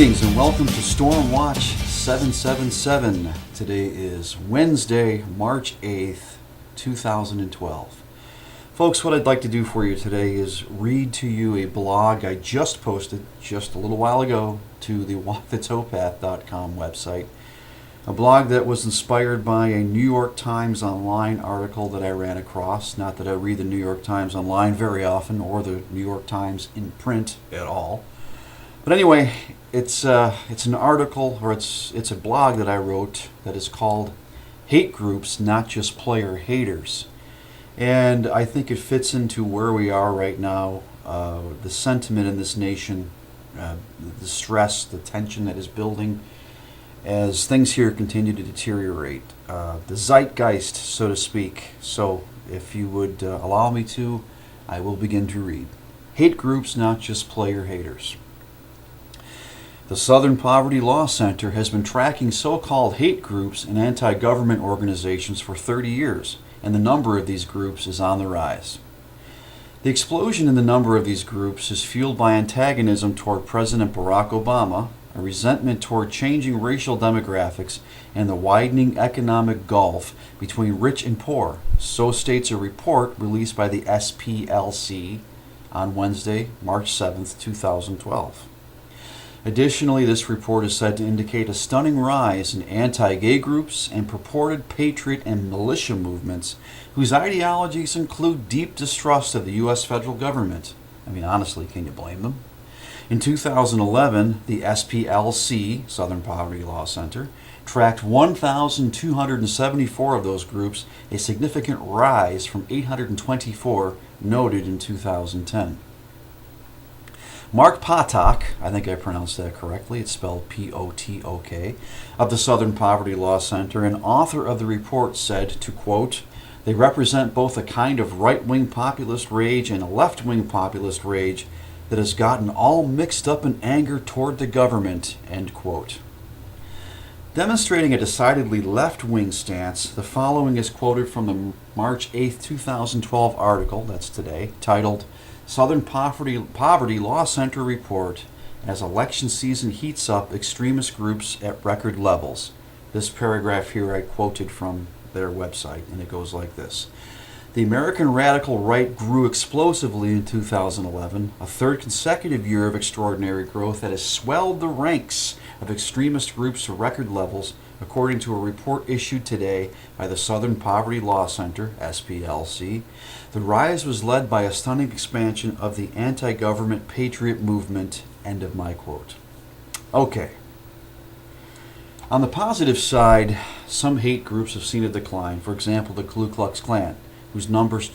Greetings and welcome to Storm Watch 777. Today is Wednesday, March 8th, 2012. Folks, what I'd like to do for you today is read to you a blog I just posted just a little while ago to the walkthetowpath.com website. A blog that was inspired by a New York Times Online article that I ran across. Not that I read the New York Times Online very often or the New York Times in print at all. But anyway, it's an article, or it's a blog that I wrote that is called Hate Groups, Not Just Player Haters. And I think it fits into where we are right now, the sentiment in this nation, the stress, the tension that is building as things here continue to deteriorate. The zeitgeist, so to speak. So if you would allow me to, I will begin to read. Hate Groups, Not Just Player Haters. The Southern Poverty Law Center has been tracking so-called hate groups and anti-government organizations for 30 years, and the number of these groups is on the rise. The explosion in the number of these groups is fueled by antagonism toward President Barack Obama, a resentment toward changing racial demographics, and the widening economic gulf between rich and poor, so states a report released by the SPLC on Wednesday, March 7th, 2012. Additionally, this report is said to indicate a stunning rise in anti-gay groups and purported patriot and militia movements whose ideologies include deep distrust of the U.S. federal government. I mean, honestly, can you blame them? In 2011, the SPLC, Southern Poverty Law Center, tracked 1,274 of those groups, a significant rise from 824 noted in 2010. Mark Potok, I think I pronounced that correctly, it's spelled P-O-T-O-K, of the Southern Poverty Law Center, and author of the report, said, to quote, "They represent both a kind of right-wing populist rage and a left-wing populist rage that has gotten all mixed up in anger toward the government," end quote. Demonstrating a decidedly left-wing stance, the following is quoted from the March 8, 2012 article, that's today, titled Southern Poverty Law Center Report as Election Season Heats Up Extremist Groups at Record Levels. This paragraph here I quoted from their website, and it goes like this. The American radical right grew explosively in 2011, a third consecutive year of extraordinary growth that has swelled the ranks of extremist groups to record levels, according to a report issued today by the Southern Poverty Law Center, SPLC. The rise was led by a stunning expansion of the anti-government patriot movement, end of my quote. Okay. On the positive side, some hate groups have seen a decline. For example, the Ku Klux Klan, whose numbers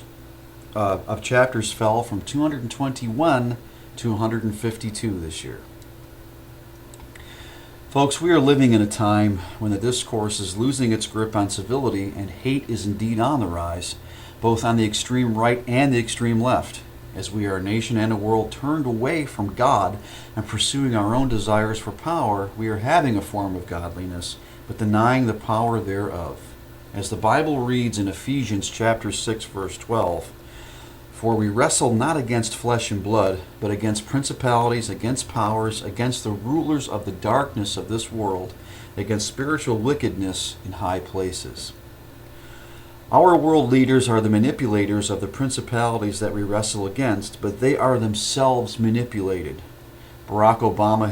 of chapters fell from 221 to 152 this year. Folks, we are living in a time when the discourse is losing its grip on civility and hate is indeed on the rise, both on the extreme right and the extreme left, as we are a nation and a world turned away from God and pursuing our own desires for power. We are having a form of godliness, but denying the power thereof. As the Bible reads in Ephesians chapter 6, verse 12, "For we wrestle not against flesh and blood, but against principalities, against powers, against the rulers of the darkness of this world, against spiritual wickedness in high places." Our world leaders are the manipulators of the principalities that we wrestle against, but they are themselves manipulated. Barack Obama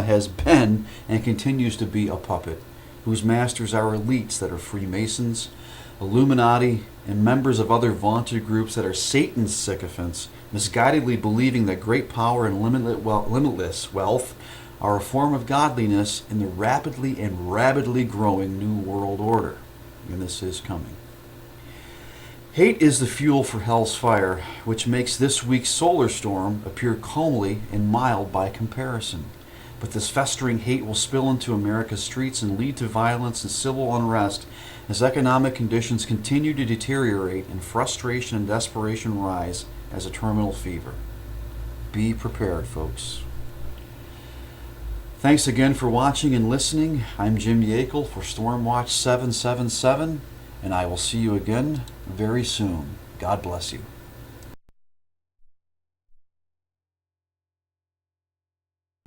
has been and continues to be a puppet, whose masters are elites that are Freemasons, Illuminati, and members of other vaunted groups that are Satan's sycophants, misguidedly believing that great power and limitless wealth are a form of godliness in the rapidly growing New World Order. And this is coming. Hate is the fuel for hell's fire, which makes this week's solar storm appear calmly and mild by comparison. But this festering hate will spill into America's streets and lead to violence and civil unrest as economic conditions continue to deteriorate and frustration and desperation rise as a terminal fever. Be prepared, folks. Thanks again for watching and listening. I'm Jim Yakel for Stormwatch 777, and I will see you again very soon. God bless you.